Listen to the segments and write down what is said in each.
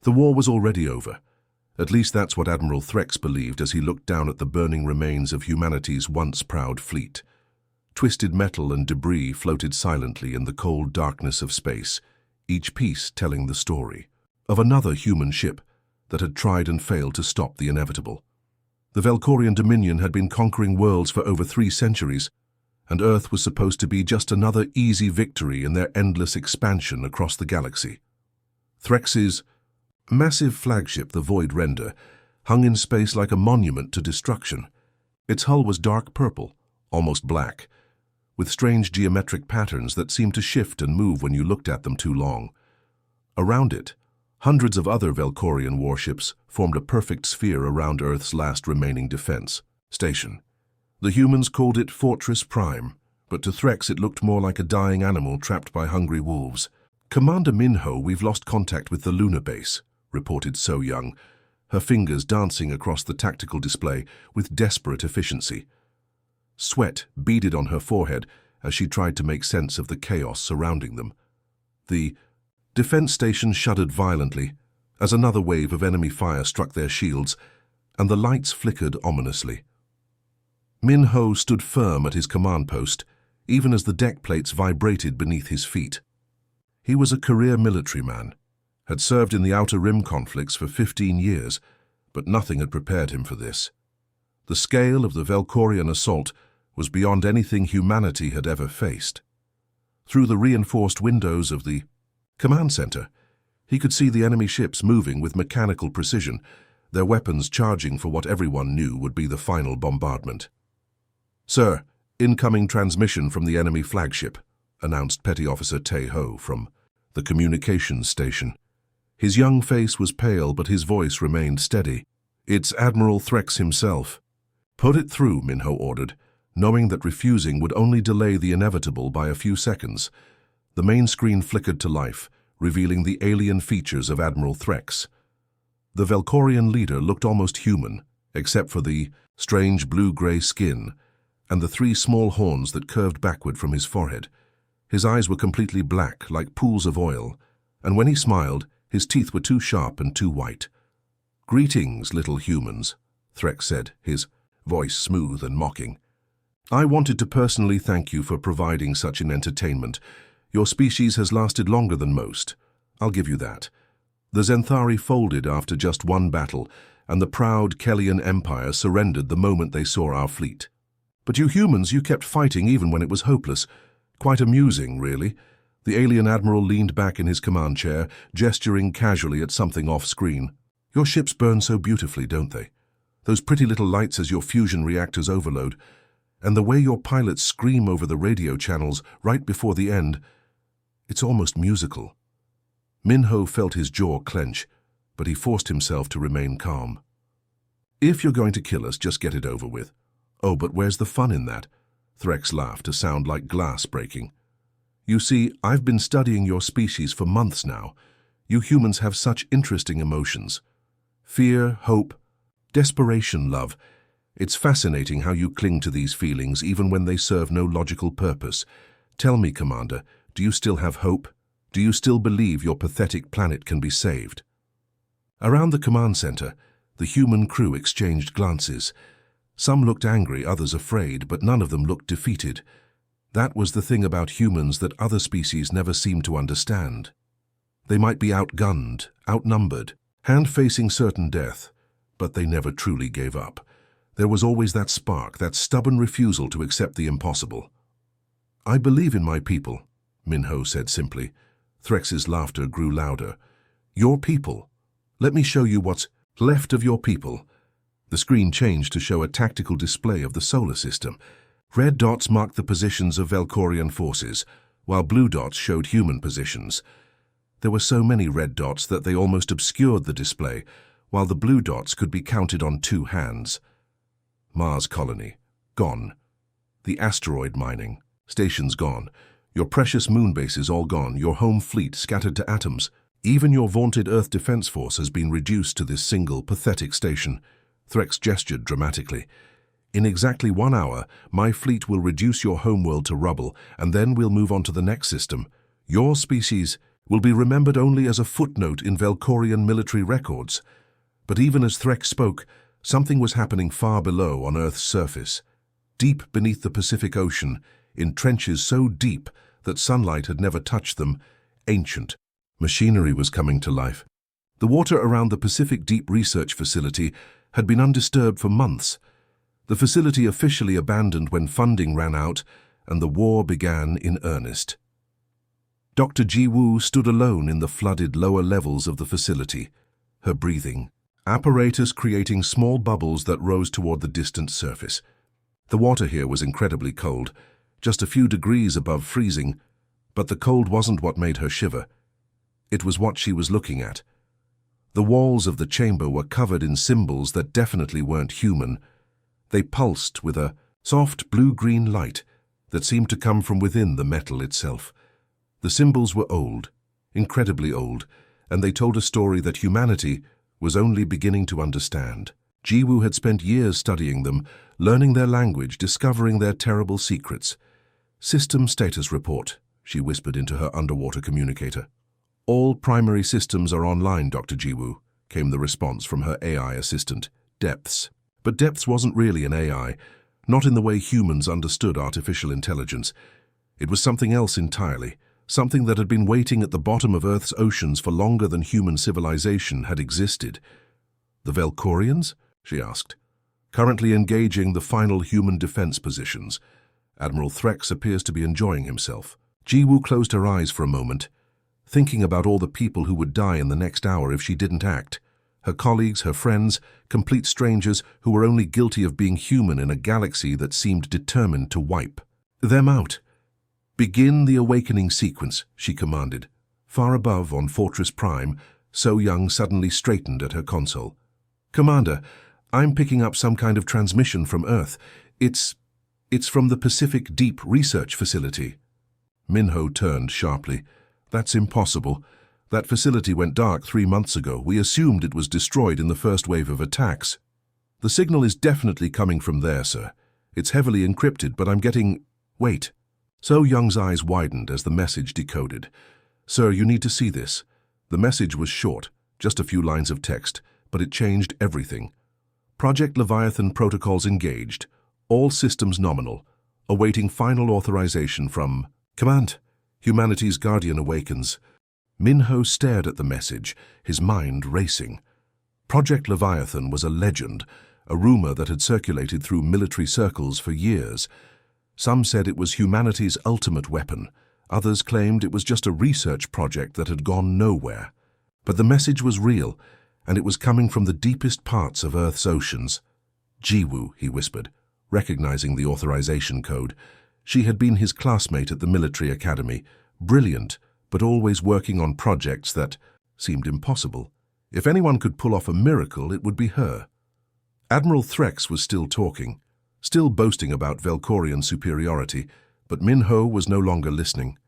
The war was already over. At least that's what Admiral Threx believed as he looked down at the burning remains of humanity's once proud fleet. Twisted metal and debris floated silently in the cold darkness of space, each piece telling the story of another human ship that had tried and failed to stop the inevitable. The Valkorian Dominion had been conquering worlds for over 3 centuries, and Earth was supposed to be just another easy victory in their endless expansion across the galaxy. Threx's massive flagship, the Void Render, hung in space like a monument to destruction. Its hull was dark purple, almost black, with strange geometric patterns that seemed to shift and move when you looked at them too long. Around it, hundreds of other Valkorian warships formed a perfect sphere around Earth's last remaining defense station. The humans called it Fortress Prime, but to Threx it looked more like a dying animal trapped by hungry wolves. "Commander Minho, we've lost contact with the lunar base," reported So Young, her fingers dancing across the tactical display with desperate efficiency. Sweat beaded on her forehead as she tried to make sense of the chaos surrounding them. The defense station shuddered violently as another wave of enemy fire struck their shields, and the lights flickered ominously. Minho stood firm at his command post, even as the deck plates vibrated beneath his feet. He was a career military man, had served in the Outer Rim conflicts for 15 years, but nothing had prepared him for this. The scale of the Valkorian assault was beyond anything humanity had ever faced. Through the reinforced windows of the command center, he could see the enemy ships moving with mechanical precision, their weapons charging for what everyone knew would be the final bombardment. "Sir, incoming transmission from the enemy flagship," announced Petty Officer Tae-ho from the communications station. His young face was pale, but his voice remained steady. "It's Admiral Threx himself." "Put it through," Minho ordered, knowing that refusing would only delay the inevitable by a few seconds. The main screen flickered to life, revealing the alien features of Admiral Threx. The Valkorian leader looked almost human, except for the strange blue-gray skin and the 3 small horns that curved backward from his forehead. His eyes were completely black, like pools of oil, and when he smiled, his teeth were too sharp and too white. "Greetings, little humans," Threx said, his voice smooth and mocking. "I wanted to personally thank you for providing such an entertainment. Your species has lasted longer than most. I'll give you that. The Zenthari folded after just one battle, and the proud Kellian Empire surrendered the moment they saw our fleet. But you humans, you kept fighting even when it was hopeless. Quite amusing, really." The alien admiral leaned back in his command chair, gesturing casually at something off-screen. "Your ships burn so beautifully, don't they? Those pretty little lights as your fusion reactors overload. And the way your pilots scream over the radio channels right before the end, it's almost musical." Minho felt his jaw clench, but he forced himself to remain calm. "If you're going to kill us, just get it over with." "Oh, but where's the fun in that?" Threx laughed to sound like glass breaking. "You see, I've been studying your species for months now. You humans have such interesting emotions. Fear, hope, desperation, love. It's fascinating how you cling to these feelings even when they serve no logical purpose. Tell me, Commander, do you still have hope? Do you still believe your pathetic planet can be saved?" Around the command center, the human crew exchanged glances. Some looked angry, others afraid, but none of them looked defeated. That was the thing about humans that other species never seemed to understand. They might be outgunned, outnumbered, hand-facing certain death, but they never truly gave up. There was always that spark, that stubborn refusal to accept the impossible. "I believe in my people," Minho said simply. Threx's laughter grew louder. "Your people. Let me show you what's left of your people." The screen changed to show a tactical display of the solar system. Red dots marked the positions of Valkorian forces, while blue dots showed human positions. There were so many red dots that they almost obscured the display, while the blue dots could be counted on 2 hands. Mars colony, gone. The asteroid mining, stations gone. Your precious moon bases all gone, your home fleet scattered to atoms. Even your vaunted Earth Defense Force has been reduced to this single, pathetic station. Threx gestured dramatically. "In exactly 1 hour, my fleet will reduce your homeworld to rubble, and then we'll move on to the next system. Your species will be remembered only as a footnote in Velkorian military records. But even as Threx spoke, something was happening far below on Earth's surface. Deep beneath the Pacific Ocean, in trenches so deep that sunlight had never touched them, ancient machinery was coming to life. The water around the Pacific Deep Research Facility had been undisturbed for months. The facility officially abandoned when funding ran out and the war began in earnest. Dr. Ji-woo stood alone in the flooded lower levels of the facility, her breathing apparatus creating small bubbles that rose toward the distant surface. The water here was incredibly cold, just a few degrees above freezing, but the cold wasn't what made her shiver. It was what she was looking at. The walls of the chamber were covered in symbols that definitely weren't human. They pulsed with a soft blue-green light that seemed to come from within the metal itself. The symbols were old, incredibly old, and they told a story that humanity was only beginning to understand. Ji-woo had spent years studying them, learning their language, discovering their terrible secrets. "System status report," she whispered into her underwater communicator. "All primary systems are online, Dr. Ji-woo," came the response from her AI assistant, Depths. But Depths wasn't really an AI, not in the way humans understood artificial intelligence. It was something else entirely, something that had been waiting at the bottom of Earth's oceans for longer than human civilization had existed. "The Velkorians?" she asked. "Currently engaging the final human defense positions. Admiral Threx appears to be enjoying himself." Ji-woo closed her eyes for a moment, thinking about all the people who would die in the next hour if she didn't act. Her colleagues, her friends, complete strangers who were only guilty of being human in a galaxy that seemed determined to wipe them out. "Begin the awakening sequence," she commanded. Far above, on Fortress Prime, So-young suddenly straightened at her console. "Commander, I'm picking up some kind of transmission from Earth. It's from the Pacific Deep Research Facility." Minho turned sharply. "That's impossible. That facility went dark 3 months ago. We assumed it was destroyed in the first wave of attacks." "The signal is definitely coming from there, sir. It's heavily encrypted, but I'm getting—" "Wait." So-young's eyes widened as the message decoded. "Sir, you need to see this." The message was short, just a few lines of text, but it changed everything. "Project Leviathan protocols engaged. All systems nominal. Awaiting final authorization from Command. Humanity's Guardian awakens." Minho stared at the message, his mind racing. Project Leviathan was a legend, a rumor that had circulated through military circles for years. Some said it was humanity's ultimate weapon. Others claimed it was just a research project that had gone nowhere. But the message was real, and it was coming from the deepest parts of Earth's oceans. "Ji-woo," he whispered, recognizing the authorization code. She had been his classmate at the military academy, brilliant, but always working on projects that seemed impossible. If anyone could pull off a miracle, it would be her. Admiral Threx was still talking, still boasting about Velkorian superiority, but Minho was no longer listening.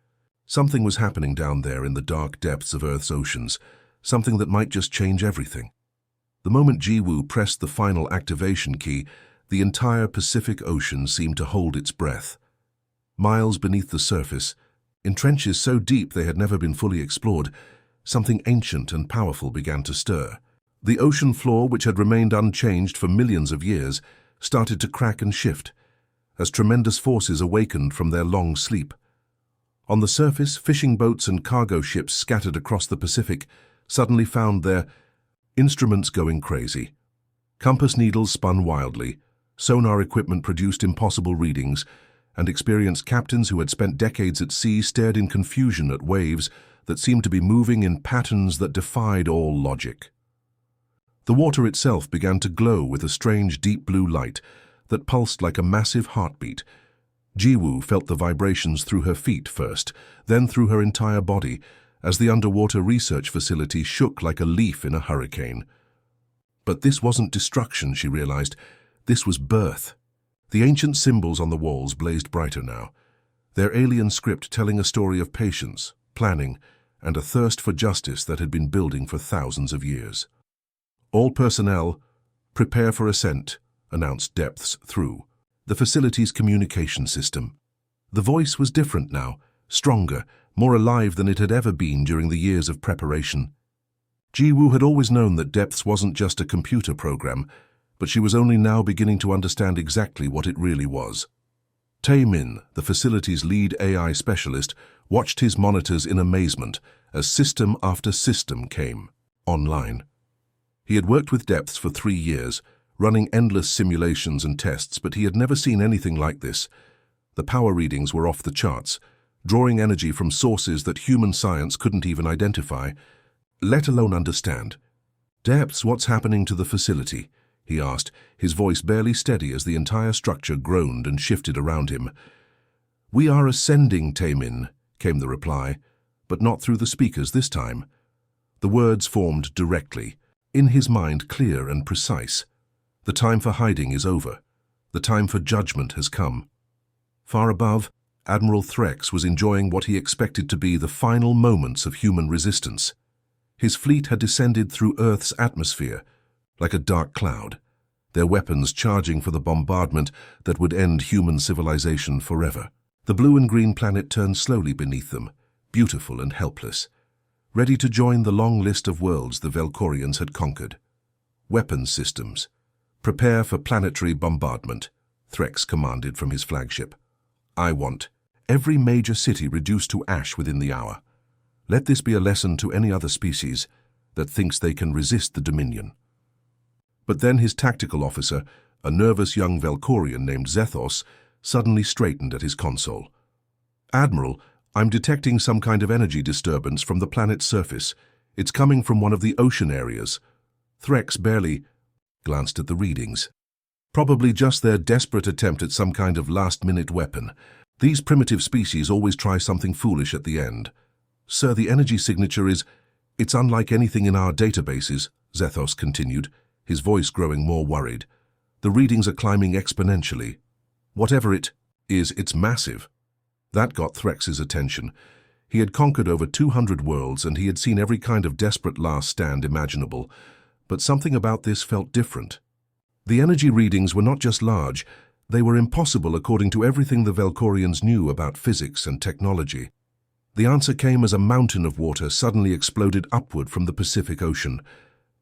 Something was happening down there in the dark depths of Earth's oceans, something that might just change everything. The moment Ji-woo pressed the final activation key, the entire Pacific Ocean seemed to hold its breath. Miles beneath the surface, in trenches so deep they had never been fully explored, something ancient and powerful began to stir. The ocean floor, which had remained unchanged for millions of years, started to crack and shift, as tremendous forces awakened from their long sleep. On the surface, fishing boats and cargo ships scattered across the Pacific suddenly found their instruments going crazy. Compass needles spun wildly, sonar equipment produced impossible readings, and experienced captains who had spent decades at sea stared in confusion at waves that seemed to be moving in patterns that defied all logic. The water itself began to glow with a strange deep blue light that pulsed like a massive heartbeat. Ji-woo felt the vibrations through her feet first, then through her entire body, as the underwater research facility shook like a leaf in a hurricane. But this wasn't destruction, she realized. This was birth. The ancient symbols on the walls blazed brighter now, their alien script telling a story of patience, planning, and a thirst for justice that had been building for thousands of years. "All personnel, prepare for ascent," announced Depths through the facility's communication system. The voice was different now, stronger, more alive than it had ever been during the years of preparation. Jiwoo had always known that Depths wasn't just a computer program, but she was only now beginning to understand exactly what it really was. Taemin, the facility's lead AI specialist, watched his monitors in amazement as system after system came online. He had worked with Depths for 3 years, running endless simulations and tests, but he had never seen anything like this. The power readings were off the charts, drawing energy from sources that human science couldn't even identify, let alone understand. "Depths, what's happening to the facility?" he asked, his voice barely steady as the entire structure groaned and shifted around him. "We are ascending, Taemin," came the reply, but not through the speakers this time. The words formed directly, in his mind clear and precise. The time for hiding is over. The time for judgment has come. Far above, Admiral Threx was enjoying what he expected to be the final moments of human resistance. His fleet had descended through Earth's atmosphere, like a dark cloud, their weapons charging for the bombardment that would end human civilization forever. The blue and green planet turned slowly beneath them, beautiful and helpless, ready to join the long list of worlds the Velkorians had conquered. "Weapons systems. Prepare for planetary bombardment," Threx commanded from his flagship. "I want every major city reduced to ash within the hour. Let this be a lesson to any other species that thinks they can resist the Dominion." But then his tactical officer, a nervous young Velkorian named Zethos, suddenly straightened at his console. "Admiral, I'm detecting some kind of energy disturbance from the planet's surface. It's coming from one of the ocean areas." Threx barely glanced at the readings. Probably just their desperate attempt at some kind of last-minute weapon. These primitive species always try something foolish at the end. "Sir, the energy signature it's unlike anything in our databases," Zethos continued, his voice growing more worried. "The readings are climbing exponentially. Whatever it is, it's massive." That got Threx's attention. He had conquered over 200 worlds and he had seen every kind of desperate last stand imaginable, but something about this felt different. The energy readings were not just large, they were impossible according to everything the Velkorians knew about physics and technology. The answer came as a mountain of water suddenly exploded upward from the Pacific Ocean.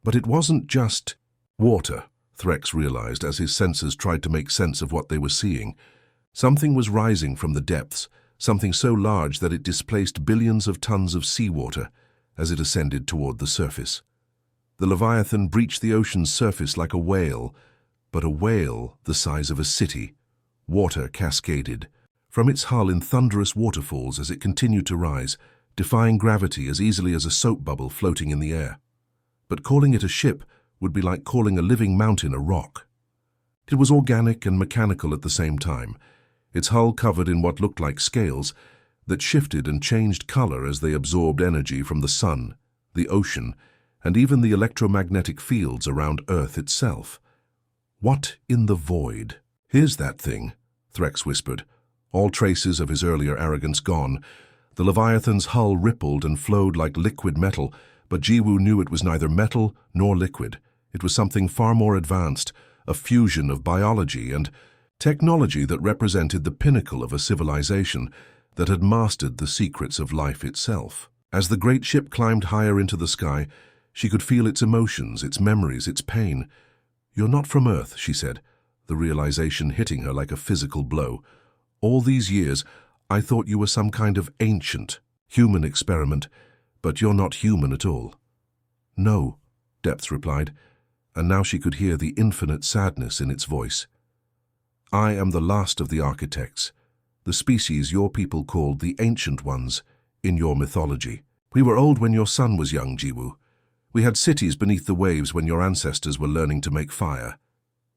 But it wasn't just water, Threx realized as his senses tried to make sense of what they were seeing. Something was rising from the depths, something so large that it displaced billions of tons of seawater as it ascended toward the surface. The Leviathan breached the ocean's surface like a whale, but a whale the size of a city. Water cascaded from its hull in thunderous waterfalls as it continued to rise, defying gravity as easily as a soap bubble floating in the air. But calling it a ship would be like calling a living mountain a rock. It was organic and mechanical at the same time, its hull covered in what looked like scales that shifted and changed color as they absorbed energy from the sun, the ocean, and even the electromagnetic fields around Earth itself. "What in the void?" "Here's that thing," Threx whispered, all traces of his earlier arrogance gone. The Leviathan's hull rippled and flowed like liquid metal, but Jiwoo knew it was neither metal nor liquid. It was something far more advanced, a fusion of biology and technology that represented the pinnacle of a civilization that had mastered the secrets of life itself. As the great ship climbed higher into the sky, she could feel its emotions, its memories, its pain. "You're not from Earth," she said, the realization hitting her like a physical blow. "All these years, I thought you were some kind of ancient, human experiment, but you're not human at all." "No," Depths replied, and now she could hear the infinite sadness in its voice. "I am the last of the architects, the species your people called the Ancient Ones in your mythology. We were old when your son was young, Jiwoo. We had cities beneath the waves when your ancestors were learning to make fire."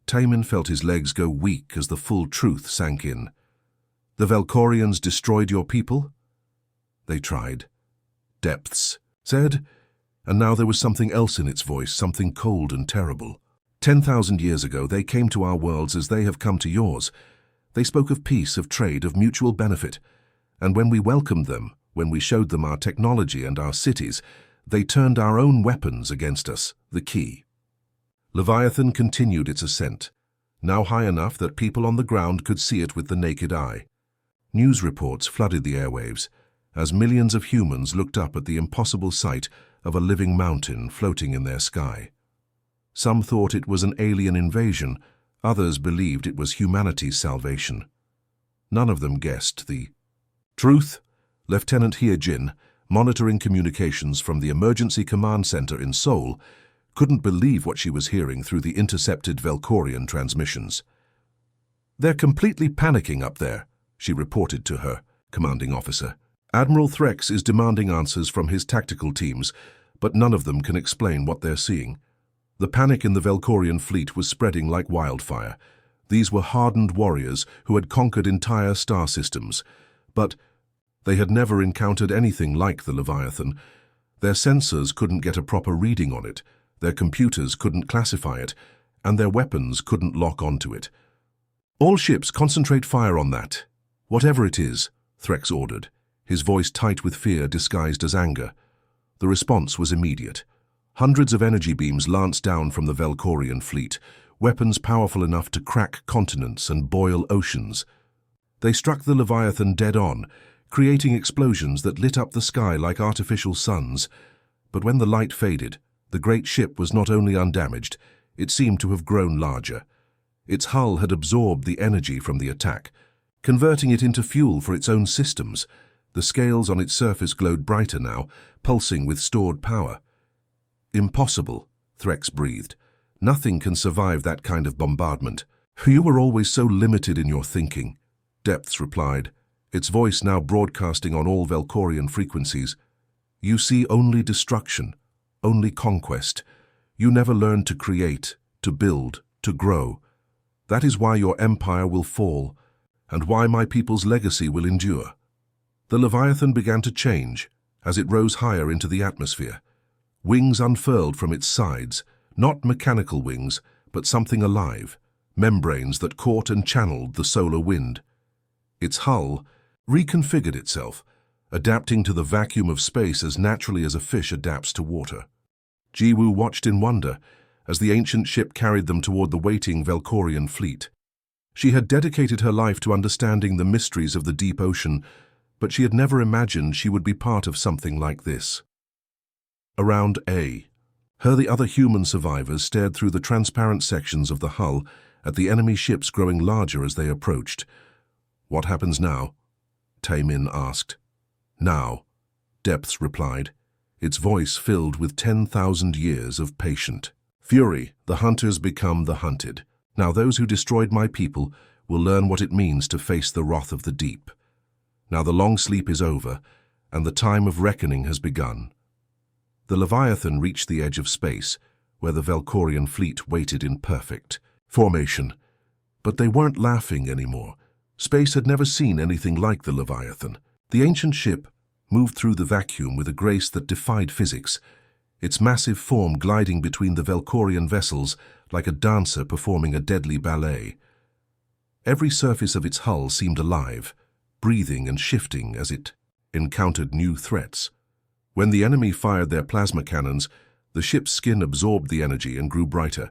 Taemin felt his legs go weak as the full truth sank in. "The Velkorians destroyed your people?" "They tried," Depths said, and now there was something else in its voice, something cold and terrible. 10,000 years ago, they came to our worlds as they have come to yours. They spoke of peace, of trade, of mutual benefit. And when we welcomed them, when we showed them our technology and our cities, they turned our own weapons against us, the key." Leviathan continued its ascent, now high enough that people on the ground could see it with the naked eye. News reports flooded the airwaves, as millions of humans looked up at the impossible sight of a living mountain floating in their sky. Some thought it was an alien invasion, others believed it was humanity's salvation. None of them guessed the truth. Lieutenant Hyejin, monitoring communications from the Emergency Command Center in Seoul, couldn't believe what she was hearing through the intercepted Valkorian transmissions. "They're completely panicking up there," she reported to her commanding officer. "Admiral Threx is demanding answers from his tactical teams, but none of them can explain what they're seeing." The panic in the Valkorian fleet was spreading like wildfire. These were hardened warriors who had conquered entire star systems, but they had never encountered anything like the Leviathan. Their sensors couldn't get a proper reading on it, their computers couldn't classify it, and their weapons couldn't lock onto it. "All ships concentrate fire on that, whatever it is," Threx ordered, his voice tight with fear disguised as anger. The response was immediate. Hundreds of energy beams lanced down from the Valkorian fleet, weapons powerful enough to crack continents and boil oceans. They struck the Leviathan dead on, creating explosions that lit up the sky like artificial suns. But when the light faded, the great ship was not only undamaged, it seemed to have grown larger. Its hull had absorbed the energy from the attack, converting it into fuel for its own systems. The scales on its surface glowed brighter now, pulsing with stored power. "Impossible," Threx breathed. "Nothing can survive that kind of bombardment." "You were always so limited in your thinking," Depths replied, its voice now broadcasting on all Valkorian frequencies. "You see only destruction, only conquest. You never learned to create, to build, to grow. That is why your empire will fall, and why my people's legacy will endure." The Leviathan began to change as it rose higher into the atmosphere. Wings unfurled from its sides, not mechanical wings, but something alive, membranes that caught and channeled the solar wind. Its hull reconfigured itself, adapting to the vacuum of space as naturally as a fish adapts to water. Jiwoo watched in wonder as the ancient ship carried them toward the waiting Valkorian fleet. She had dedicated her life to understanding the mysteries of the deep ocean, but she had never imagined she would be part of something like this. Around the other human survivors stared through the transparent sections of the hull at the enemy ships growing larger as they approached. "What happens now?" Taemin asked. "Now," Depths replied, its voice filled with 10,000 years of patient fury. "The hunters become the hunted. Now those who destroyed my people will learn what it means to face the wrath of the deep. Now the long sleep is over, and the time of reckoning has begun." The Leviathan reached the edge of space, where the Valkorian fleet waited in perfect formation. But they weren't laughing anymore. Space had never seen anything like the Leviathan. The ancient ship moved through the vacuum with a grace that defied physics, its massive form gliding between the Valkorian vessels like a dancer performing a deadly ballet. Every surface of its hull seemed alive, breathing and shifting as it encountered new threats. When the enemy fired their plasma cannons, the ship's skin absorbed the energy and grew brighter.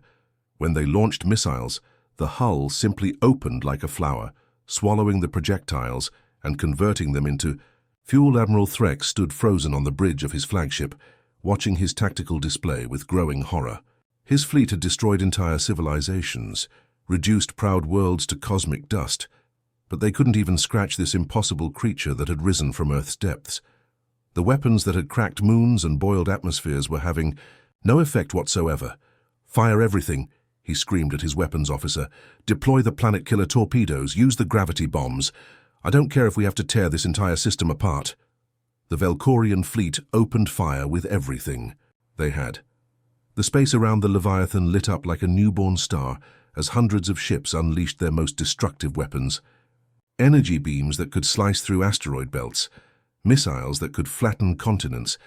When they launched missiles, the hull simply opened like a flower, swallowing the projectiles and converting them into fuel. Admiral Threx stood frozen on the bridge of his flagship, watching his tactical display with growing horror. His fleet had destroyed entire civilizations, reduced proud worlds to cosmic dust, but they couldn't even scratch this impossible creature that had risen from Earth's depths. The weapons that had cracked moons and boiled atmospheres were having no effect whatsoever. "Fire everything," he screamed at his weapons officer. "Deploy the planet-killer torpedoes, use the gravity bombs. I don't care if we have to tear this entire system apart." The Valkorian fleet opened fire with everything they had. The space around the Leviathan lit up like a newborn star as hundreds of ships unleashed their most destructive weapons. Energy beams that could slice through asteroid belts, missiles that could flatten continents,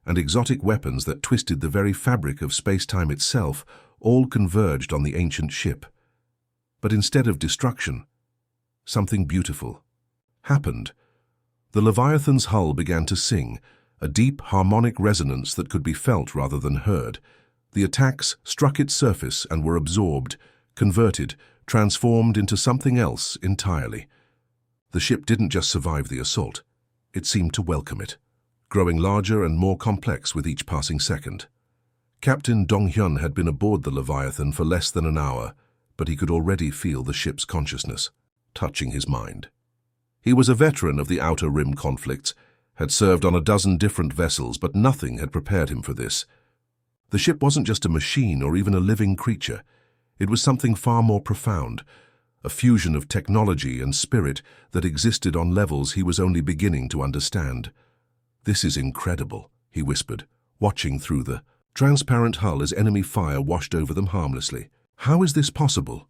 and exotic weapons that twisted the very fabric of space-time itself all converged on the ancient ship. But instead of destruction, something beautiful happened. The Leviathan's hull began to sing, a deep, harmonic resonance that could be felt rather than heard. The attacks struck its surface and were absorbed, converted, transformed into something else entirely. The ship didn't just survive the assault. It seemed to welcome it, growing larger and more complex with each passing second. Captain Dong-hyun had been aboard the Leviathan for less than an hour, but he could already feel the ship's consciousness, touching his mind. He was a veteran of the Outer Rim conflicts, had served on a dozen different vessels, but nothing had prepared him for this. The ship wasn't just a machine or even a living creature. It was something far more profound, a fusion of technology and spirit that existed on levels he was only beginning to understand. "This is incredible," he whispered, watching through the transparent hull as enemy fire washed over them harmlessly. "How is this possible?"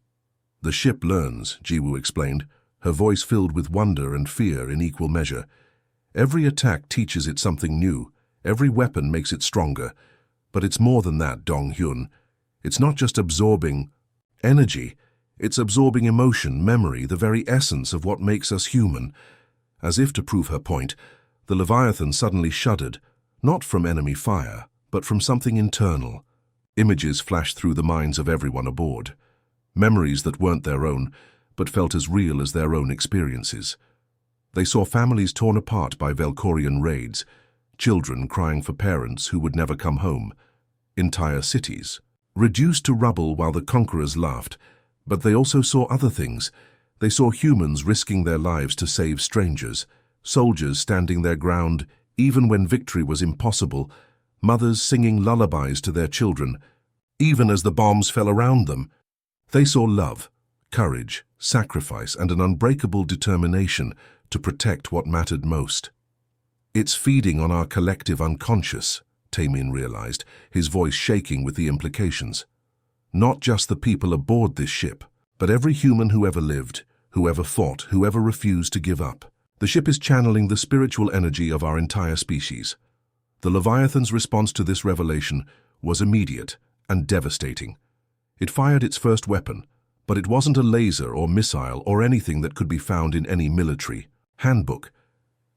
"The ship learns," Jiwoo explained, her voice filled with wonder and fear in equal measure. "Every attack teaches it something new. Every weapon makes it stronger. But it's more than that, Dong-hyun. It's not just absorbing energy. It's absorbing emotion, memory, the very essence of what makes us human." As if to prove her point, the Leviathan suddenly shuddered, not from enemy fire, but from something internal. Images flashed through the minds of everyone aboard. Memories that weren't their own, but felt as real as their own experiences. They saw families torn apart by Valkorian raids, children crying for parents who would never come home, entire cities reduced to rubble while the conquerors laughed. But they also saw other things. They saw humans risking their lives to save strangers, soldiers standing their ground even when victory was impossible, mothers singing lullabies to their children, even as the bombs fell around them. They saw love, courage, sacrifice, and an unbreakable determination to protect what mattered most. "It's feeding on our collective unconscious," Taemin realized, his voice shaking with the implications. "Not just the people aboard this ship, but every human who ever lived, who ever fought, who ever refused to give up. The ship is channeling the spiritual energy of our entire species." The Leviathan's response to this revelation was immediate and devastating. It fired its first weapon, but it wasn't a laser or missile or anything that could be found in any military handbook.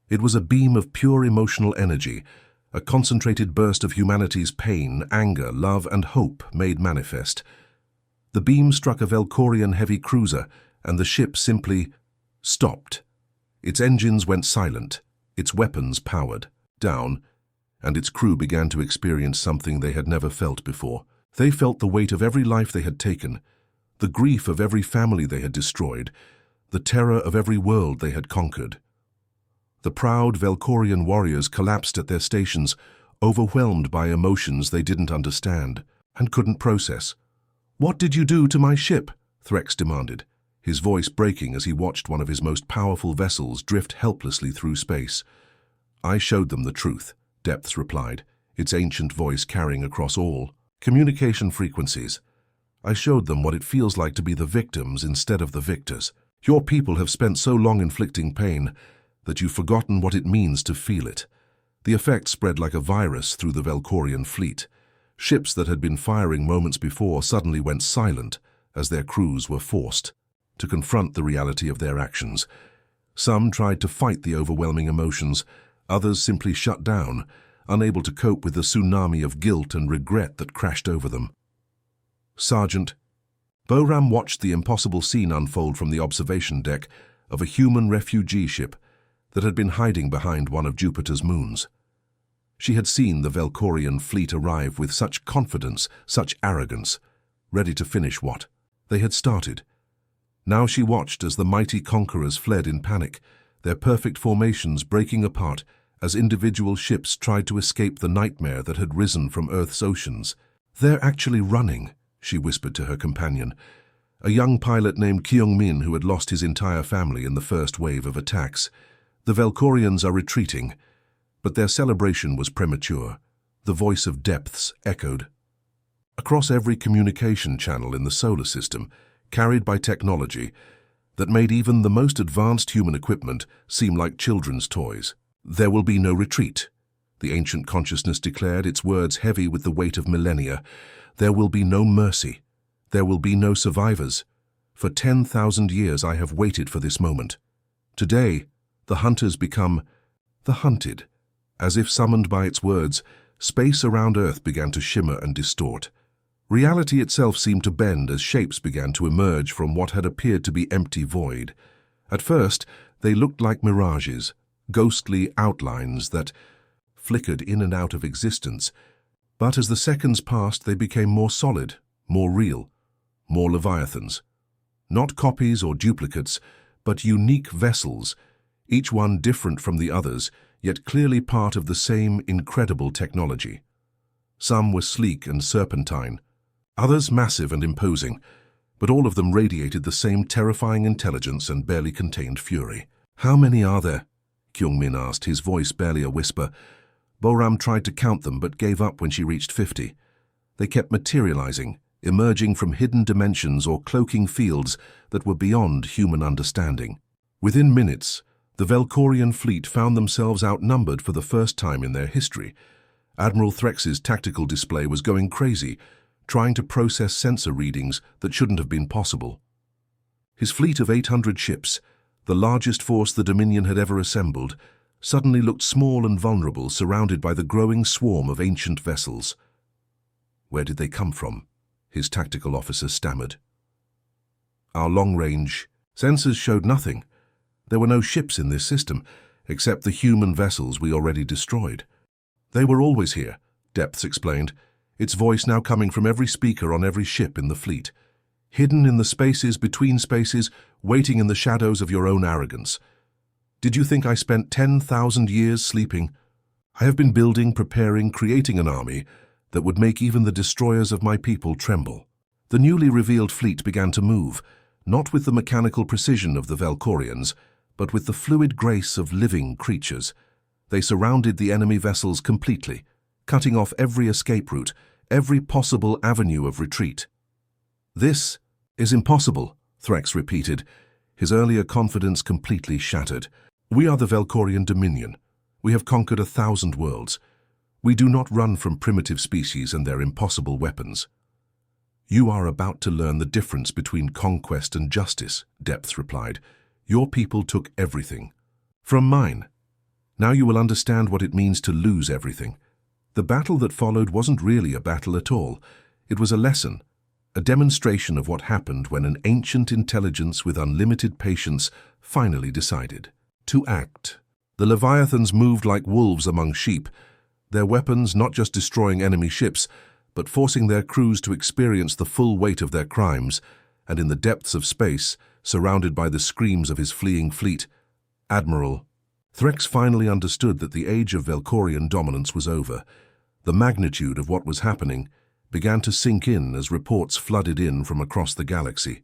It was a beam of pure emotional energy, a concentrated burst of humanity's pain, anger, love, and hope made manifest. The beam struck a Valkorian heavy cruiser, and the ship simply stopped. Its engines went silent, its weapons powered down, and its crew began to experience something they had never felt before. They felt the weight of every life they had taken, the grief of every family they had destroyed, the terror of every world they had conquered. The proud Valkorian warriors collapsed at their stations, overwhelmed by emotions they didn't understand and couldn't process. "What did you do to my ship?" Threx demanded, his voice breaking as he watched one of his most powerful vessels drift helplessly through space. "I showed them the truth," Depths replied, its ancient voice carrying across all communication frequencies. "I showed them what it feels like to be the victims instead of the victors. Your people have spent so long inflicting pain that you've forgotten what it means to feel it." The effect spread like a virus through the Valkorian fleet. Ships that had been firing moments before suddenly went silent as their crews were forced to confront the reality of their actions. Some tried to fight the overwhelming emotions, others simply shut down, unable to cope with the tsunami of guilt and regret that crashed over them. "Sergeant." Boram watched the impossible scene unfold from the observation deck of a human refugee ship that had been hiding behind one of Jupiter's moons. She had seen the Valkorian fleet arrive with such confidence, such arrogance, ready to finish what they had started. Now she watched as the mighty conquerors fled in panic, their perfect formations breaking apart as individual ships tried to escape the nightmare that had risen from Earth's oceans. "They're actually running," she whispered to her companion, a young pilot named Kyung-min who had lost his entire family in the first wave of attacks. "The Valkorians are retreating." But their celebration was premature. The voice of Depths echoed across every communication channel in the solar system, carried by technology that made even the most advanced human equipment seem like children's toys. "There will be no retreat," the ancient consciousness declared, its words heavy with the weight of millennia. "There will be no mercy. There will be no survivors. For 10,000 years I have waited for this moment. Today, the hunters become the hunted." As if summoned by its words, space around Earth began to shimmer and distort. Reality itself seemed to bend as shapes began to emerge from what had appeared to be empty void. At first, they looked like mirages, ghostly outlines that flickered in and out of existence. But as the seconds passed, they became more solid, more real, more Leviathans. Not copies or duplicates, but unique vessels, each one different from the others, yet clearly part of the same incredible technology. Some were sleek and serpentine, others massive and imposing, but all of them radiated the same terrifying intelligence and barely contained fury. "How many are there?" Kyung-min asked, his voice barely a whisper. Boram tried to count them but gave up when she reached 50. They kept materializing, emerging from hidden dimensions or cloaking fields that were beyond human understanding. Within minutes, the Velkorian fleet found themselves outnumbered for the first time in their history. Admiral Threx's tactical display was going crazy, trying to process sensor readings that shouldn't have been possible. His fleet of 800 ships, the largest force the Dominion had ever assembled, suddenly looked small and vulnerable, surrounded by the growing swarm of ancient vessels. "Where did they come from?" his tactical officer stammered. "Our long-range sensors showed nothing. There were no ships in this system, except the human vessels we already destroyed." "They were always here," Depths explained, its voice now coming from every speaker on every ship in the fleet. "Hidden in the spaces between spaces, waiting in the shadows of your own arrogance. Did you think I spent 10,000 years sleeping? I have been building, preparing, creating an army that would make even the destroyers of my people tremble." The newly revealed fleet began to move, not with the mechanical precision of the Velkorians, but with the fluid grace of living creatures. They surrounded the enemy vessels completely, cutting off every escape route, every possible avenue of retreat. "This is impossible," Threx repeated, his earlier confidence completely shattered. "We are the Velkorian Dominion. We have conquered 1,000 worlds. We do not run from primitive species and their impossible weapons." "You are about to learn the difference between conquest and justice," Depths replied. "Your people took everything. From mine. Now you will understand what it means to lose everything." The battle that followed wasn't really a battle at all. It was a lesson, a demonstration of what happened when an ancient intelligence with unlimited patience finally decided to act. The Leviathans moved like wolves among sheep, their weapons not just destroying enemy ships, but forcing their crews to experience the full weight of their crimes, and in the depths of space, surrounded by the screams of his fleeing fleet, Admiral Threx finally understood that the age of Velkorian dominance was over. The magnitude of what was happening began to sink in as reports flooded in from across the galaxy.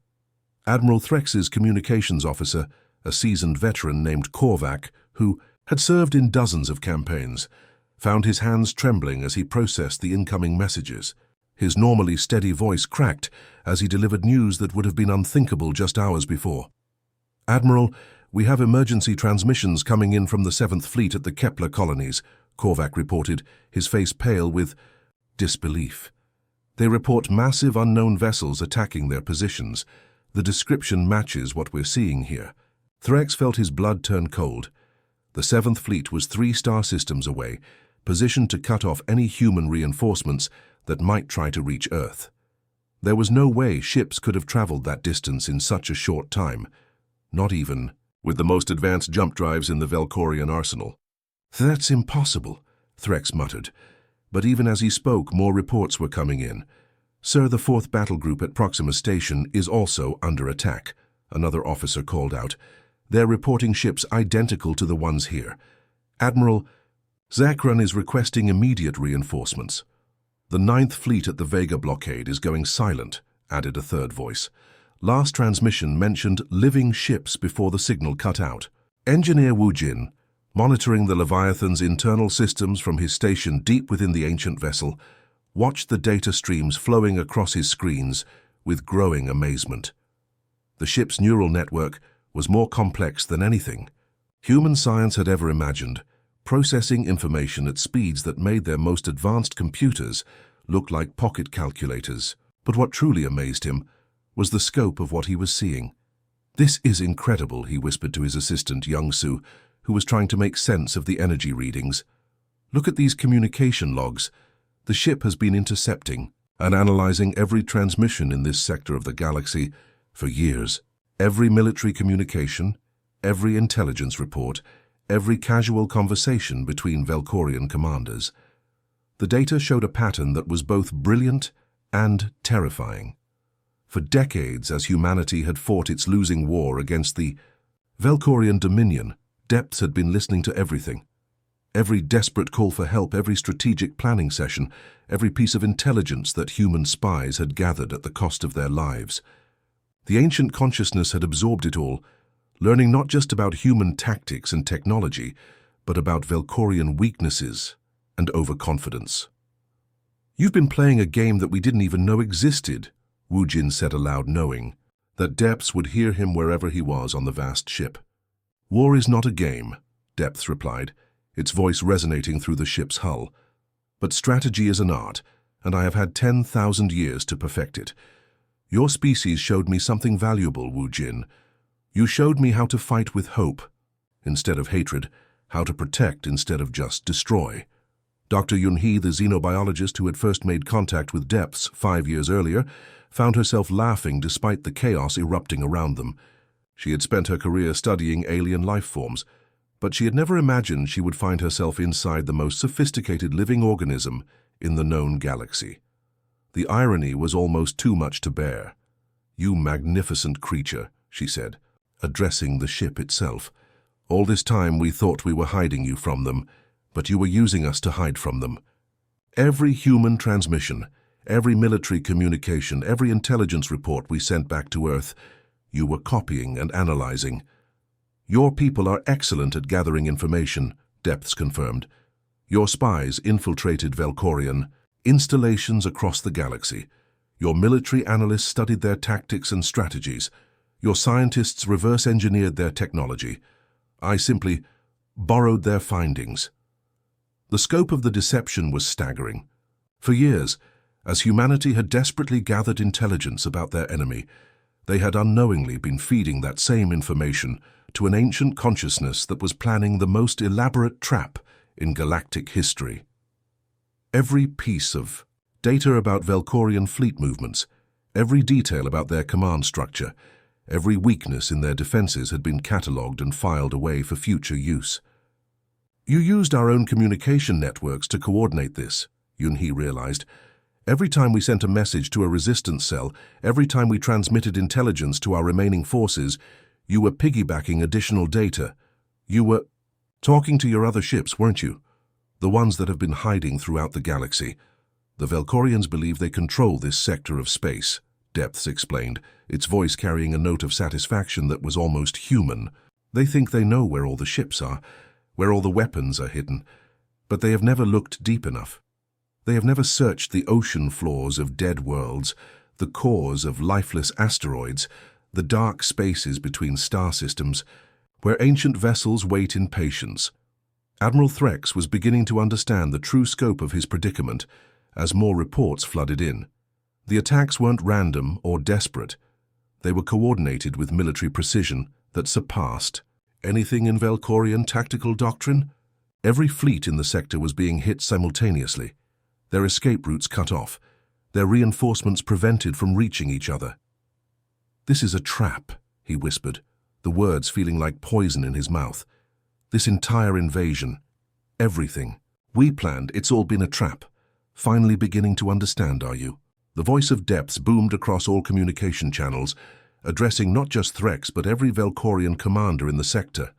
Admiral Threx's communications officer, a seasoned veteran named Korvac, who had served in dozens of campaigns, found his hands trembling as he processed the incoming messages. His normally steady voice cracked as he delivered news that would have been unthinkable just hours before. "Admiral, we have emergency transmissions coming in from the 7th Fleet at the Kepler colonies," Korvac reported, his face pale with disbelief. "They report massive unknown vessels attacking their positions. The description matches what we're seeing here." Threx felt his blood turn cold. The 7th Fleet was 3 star systems away, positioned to cut off any human reinforcements that might try to reach Earth. There was no way ships could have traveled that distance in such a short time, not even with the most advanced jump drives in the Velkorian arsenal. "That's impossible," Threx muttered. But even as he spoke, more reports were coming in. "Sir, the 4th Battle Group at Proxima Station is also under attack," another officer called out. "They're reporting ships identical to the ones here. Admiral, Zakran is requesting immediate reinforcements." "The 9th Fleet at the Vega blockade is going silent," added a third voice. "Last transmission mentioned living ships before the signal cut out." Engineer Wu Jin, monitoring the Leviathan's internal systems from his station deep within the ancient vessel, watched the data streams flowing across his screens with growing amazement. The ship's neural network was more complex than anything human science had ever imagined, processing information at speeds that made their most advanced computers look like pocket calculators. But what truly amazed him was the scope of what he was seeing. "This is incredible," he whispered to his assistant Young-Soo, who was trying to make sense of the energy readings. "Look at these communication logs. The ship has been intercepting and analyzing every transmission in this sector of the galaxy for years. Every military communication, every intelligence report, every casual conversation between Velkorian commanders. The data showed a pattern that was both brilliant and terrifying. For decades, as humanity had fought its losing war against the Velkorian dominion, Depths had been listening to everything. Every desperate call for help, every strategic planning session, every piece of intelligence that human spies had gathered at the cost of their lives. The ancient consciousness had absorbed it all, learning not just about human tactics and technology, but about Velkorian weaknesses and overconfidence. "You've been playing a game that we didn't even know existed," Wu Jin said aloud, knowing that Depths would hear him wherever he was on the vast ship. "War is not a game," Depths replied, its voice resonating through the ship's hull. "But strategy is an art, and I have had 10,000 years to perfect it. Your species showed me something valuable, Wu Jin. You showed me how to fight with hope instead of hatred, how to protect instead of just destroy." Dr. Yunhee, the xenobiologist who had first made contact with Depths 5 years earlier, found herself laughing despite the chaos erupting around them. She had spent her career studying alien life forms, but she had never imagined she would find herself inside the most sophisticated living organism in the known galaxy. The irony was almost too much to bear. "You magnificent creature," she said, addressing the ship itself. "All this time we thought we were hiding you from them, but you were using us to hide from them. Every human transmission, every military communication, every intelligence report we sent back to Earth, you were copying and analyzing. Your people are excellent at gathering information," Depths confirmed. "Your spies infiltrated Velkorian installations across the galaxy. Your military analysts studied their tactics and strategies. Your scientists reverse-engineered their technology. I simply borrowed their findings." The scope of the deception was staggering. For years, as humanity had desperately gathered intelligence about their enemy, they had unknowingly been feeding that same information to an ancient consciousness that was planning the most elaborate trap in galactic history. Every piece of data about Velkorian fleet movements, every detail about their command structure, every weakness in their defenses had been catalogued and filed away for future use. "You used our own communication networks to coordinate this," Yunhee realized. "Every time we sent a message to a resistance cell, every time we transmitted intelligence to our remaining forces, you were piggybacking additional data. You were talking to your other ships, weren't you? The ones that have been hiding throughout the galaxy. The Velkorians believe they control this sector of space," Depths explained, its voice carrying a note of satisfaction that was almost human. "They think they know where all the ships are, where all the weapons are hidden, but they have never looked deep enough. They have never searched the ocean floors of dead worlds, the cores of lifeless asteroids, the dark spaces between star systems, where ancient vessels wait in patience." Admiral Threx was beginning to understand the true scope of his predicament as more reports flooded in. The attacks weren't random or desperate. They were coordinated with military precision that surpassed anything in Velkorian tactical doctrine. Every fleet in the sector was being hit simultaneously, their escape routes cut off, their reinforcements prevented from reaching each other. "This is a trap," he whispered, the words feeling like poison in his mouth. "This entire invasion, everything we planned, it's all been a trap. Finally beginning to understand, are you?" The voice of Depths boomed across all communication channels, addressing not just Threx but every Velkorian commander in the sector.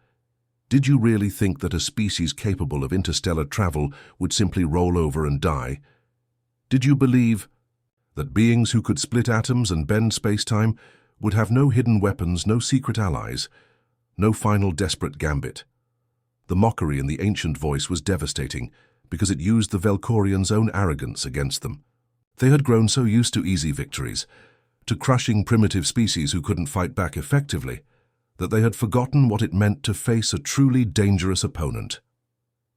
"Did you really think that a species capable of interstellar travel would simply roll over and die? Did you believe that beings who could split atoms and bend space-time would have no hidden weapons, no secret allies, no final desperate gambit?" The mockery in the ancient voice was devastating because it used the Velkorians' own arrogance against them. They had grown so used to easy victories, to crushing primitive species who couldn't fight back effectively, that they had forgotten what it meant to face a truly dangerous opponent.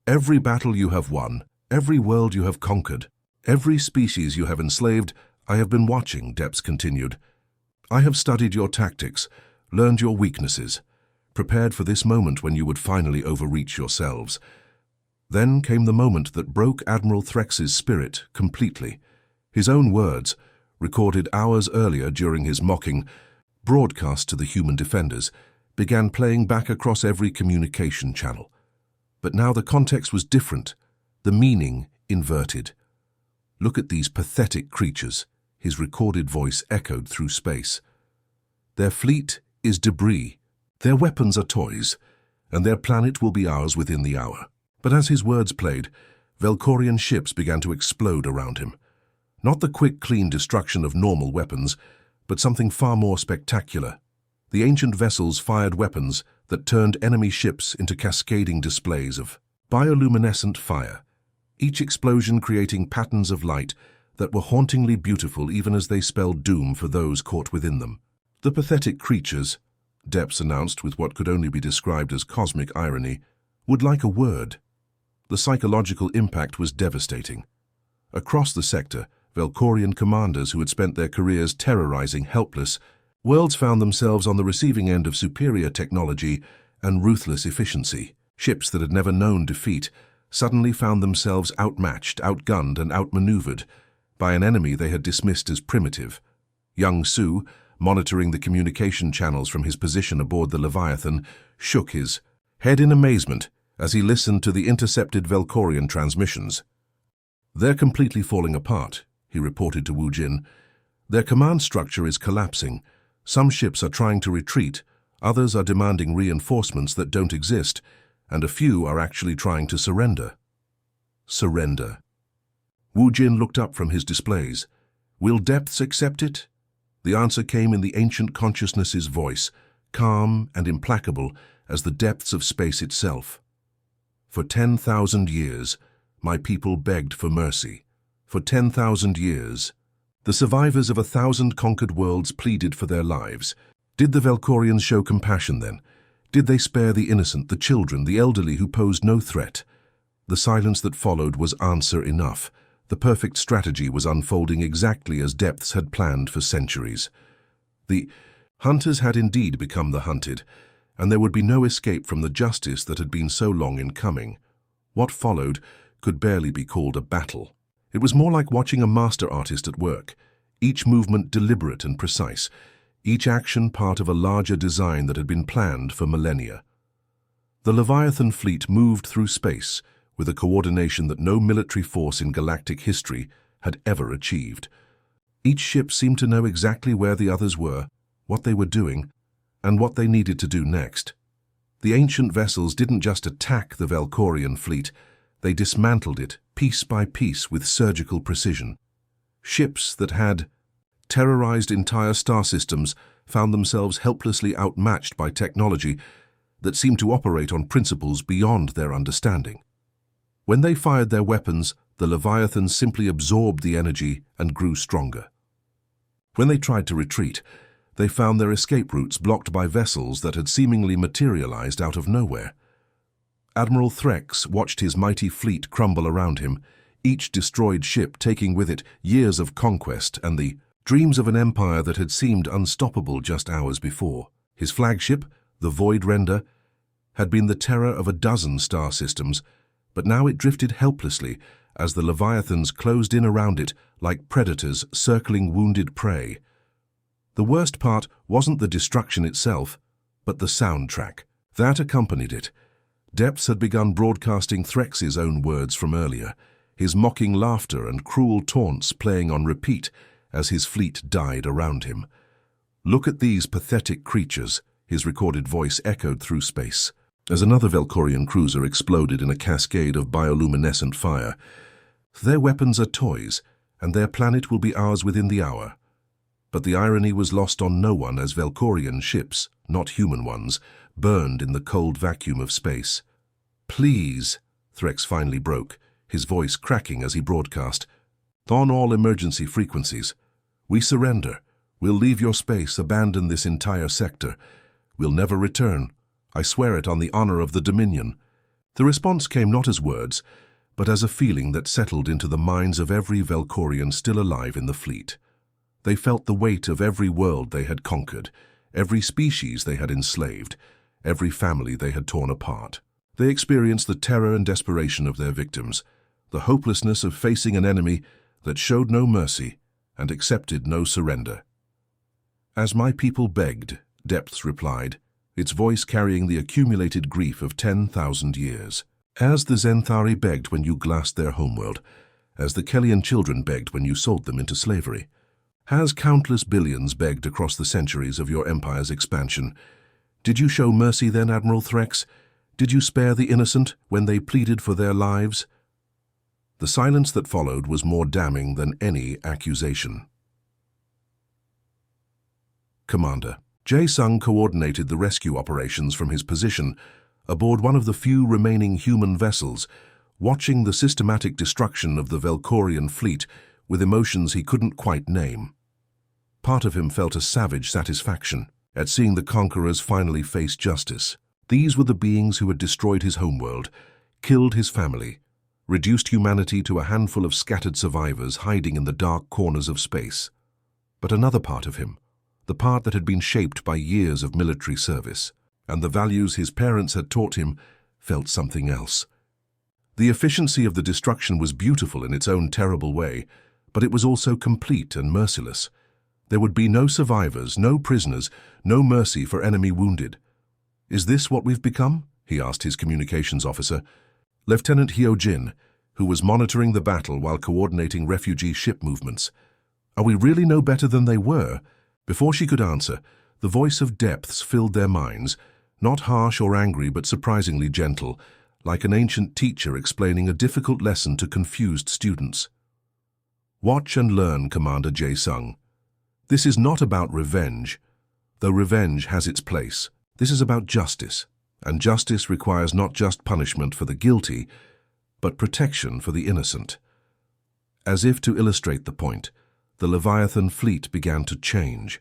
"Every battle you have won, every world you have conquered, every species you have enslaved, I have been watching," Depths continued. "I have studied your tactics, learned your weaknesses, prepared for this moment when you would finally overreach yourselves." Then came the moment that broke Admiral Threx's spirit completely. His own words, recorded hours earlier during his mocking broadcast to the human defenders, began playing back across every communication channel. But now the context was different, the meaning inverted. "Look at these pathetic creatures," his recorded voice echoed through space. "Their fleet is debris, their weapons are toys, and their planet will be ours within the hour." But as his words played, Velkorian ships began to explode around him. Not the quick, clean destruction of normal weapons, but something far more spectacular. The ancient vessels fired weapons that turned enemy ships into cascading displays of bioluminescent fire, each explosion creating patterns of light that were hauntingly beautiful even as they spelled doom for those caught within them. "The pathetic creatures," Depths announced with what could only be described as cosmic irony, "would like a word." The psychological impact was devastating. Across the sector, Velkorian commanders who had spent their careers terrorizing helpless worlds found themselves on the receiving end of superior technology and ruthless efficiency. Ships that had never known defeat suddenly found themselves outmatched, outgunned, and outmaneuvered by an enemy they had dismissed as primitive. Young Su, monitoring the communication channels from his position aboard the Leviathan, shook his head in amazement as he listened to the intercepted Velkorian transmissions. "They're completely falling apart," he reported to Wu Jin. "Their command structure is collapsing. Some ships are trying to retreat, others are demanding reinforcements that don't exist, and a few are actually trying to surrender." Surrender. Wu Jin looked up from his displays. "Will Depths accept it?" The answer came in the ancient consciousness's voice, calm and implacable as the depths of space itself. "For 10,000 years, my people begged for mercy. For 10,000 years, the survivors of 1,000 conquered worlds pleaded for their lives." Did the Velkorians show compassion then? Did they spare the innocent, the children, the elderly who posed no threat? The silence that followed was answer enough. The perfect strategy was unfolding exactly as Depths had planned for centuries. The hunters had indeed become the hunted, and there would be no escape from the justice that had been so long in coming. What followed could barely be called a battle. It was more like watching a master artist at work, each movement deliberate and precise, each action part of a larger design that had been planned for millennia. The Leviathan fleet moved through space with a coordination that no military force in galactic history had ever achieved. Each ship seemed to know exactly where the others were, what they were doing, and what they needed to do next. The ancient vessels didn't just attack the Velkorian fleet, they dismantled it piece by piece with surgical precision. Ships that had terrorized entire star systems found themselves helplessly outmatched by technology that seemed to operate on principles beyond their understanding. When they fired their weapons, the Leviathans simply absorbed the energy and grew stronger. When they tried to retreat, they found their escape routes blocked by vessels that had seemingly materialized out of nowhere. Admiral Threx watched his mighty fleet crumble around him, each destroyed ship taking with it years of conquest and the dreams of an empire that had seemed unstoppable just hours before. His flagship, the Void Render, had been the terror of a dozen star systems, but now it drifted helplessly as the Leviathans closed in around it like predators circling wounded prey. The worst part wasn't the destruction itself, but the soundtrack that accompanied it. Depths had begun broadcasting Threx's own words from earlier, his mocking laughter and cruel taunts playing on repeat as his fleet died around him. "Look at these pathetic creatures," his recorded voice echoed through space, as another Velkorian cruiser exploded in a cascade of bioluminescent fire. "Their weapons are toys, and their planet will be ours within the hour." But the irony was lost on no one as Velkorian ships, not human ones, burned in the cold vacuum of space. "Please," Threx finally broke, his voice cracking as he broadcast, "on all emergency frequencies. We surrender. We'll leave your space, abandon this entire sector. We'll never return. I swear it on the honor of the Dominion." The response came not as words, but as a feeling that settled into the minds of every Velkorian still alive in the fleet. They felt the weight of every world they had conquered, every species they had enslaved, every family they had torn apart. They experienced the terror and desperation of their victims, the hopelessness of facing an enemy that showed no mercy and accepted no surrender. "As my people begged," Depths replied, its voice carrying the accumulated grief of 10,000 years. As the Zenthari begged when you glassed their homeworld, as the Kellyan children begged when you sold them into slavery, has countless billions begged across the centuries of your empire's expansion. Did you show mercy then, Admiral Threx? Did you spare the innocent when they pleaded for their lives? The silence that followed was more damning than any accusation. Commander. Jae-sung coordinated the rescue operations from his position aboard one of the few remaining human vessels, watching the systematic destruction of the Velkorian fleet with emotions he couldn't quite name. Part of him felt a savage satisfaction at seeing the conquerors finally face justice. These were the beings who had destroyed his homeworld, killed his family, reduced humanity to a handful of scattered survivors hiding in the dark corners of space. But another part of him, the part that had been shaped by years of military service, and the values his parents had taught him, felt something else. The efficiency of the destruction was beautiful in its own terrible way, but it was also complete and merciless. There would be no survivors, no prisoners, no mercy for enemy wounded. "Is this what we've become?" he asked his communications officer, Lieutenant Hyo-jin, who was monitoring the battle while coordinating refugee ship movements. "Are we really no better than they were?" Before she could answer, the voice of depths filled their minds, not harsh or angry but surprisingly gentle, like an ancient teacher explaining a difficult lesson to confused students. "Watch and learn, Commander Jae-sung. This is not about revenge, though revenge has its place. This is about justice, and justice requires not just punishment for the guilty, but protection for the innocent." As if to illustrate the point, the Leviathan fleet began to change.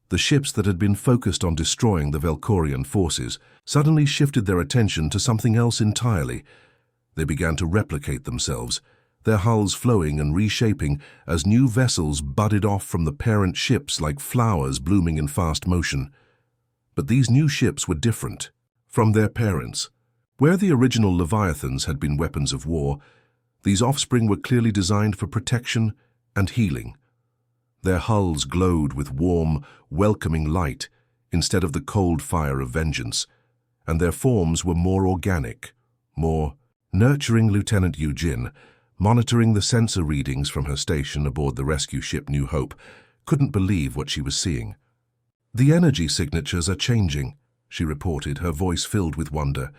The ships that had been focused on destroying the Velkorian forces suddenly shifted their attention to something else entirely. They began to replicate themselves, their hulls flowing and reshaping as new vessels budded off from the parent ships like flowers blooming in fast motion. But these new ships were different from their parents. Where the original Leviathans had been weapons of war, these offspring were clearly designed for protection and healing. Their hulls glowed with warm, welcoming light instead of the cold fire of vengeance, and their forms were more organic, more nurturing. Lieutenant Yu-jin, monitoring the sensor readings from her station aboard the rescue ship New Hope, couldn't believe what she was seeing. "The energy signatures are changing," she reported, her voice filled with wonder.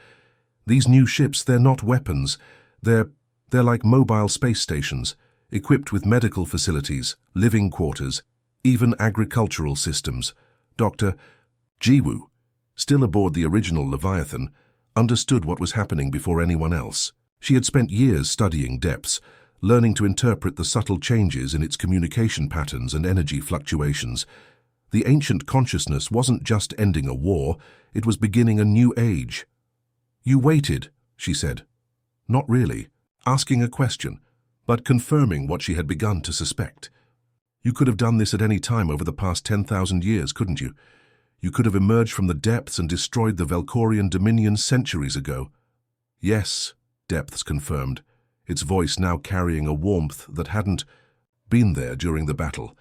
"These new ships, they're not weapons. They're like mobile space stations, equipped with medical facilities, living quarters, even agricultural systems." Dr. Jiwoo, still aboard the original Leviathan, understood what was happening before anyone else. She had spent years studying depths, learning to interpret the subtle changes in its communication patterns and energy fluctuations. The ancient consciousness wasn't just ending a war, it was beginning a new age. "You waited," she said. Not really, asking a question, but confirming what she had begun to suspect. "You could have done this at any time over the past 10,000 years, couldn't you? You could have emerged from the depths and destroyed the Velkorian dominion centuries ago." "Yes," Depths confirmed, its voice now carrying a warmth that hadn't been there during the battle.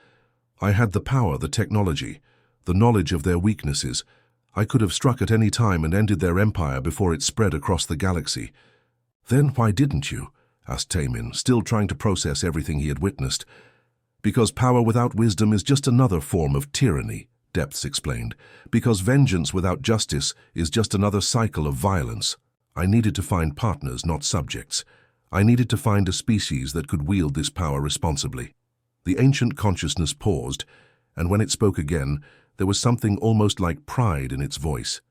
"I had the power, the technology, the knowledge of their weaknesses. I could have struck at any time and ended their empire before it spread across the galaxy." "Then why didn't you?" asked Taemin, still trying to process everything he had witnessed. "Because power without wisdom is just another form of tyranny," Depths explained. "Because vengeance without justice is just another cycle of violence. I needed to find partners, not subjects. I needed to find a species that could wield this power responsibly." The ancient consciousness paused, and when it spoke again, there was something almost like pride in its voice.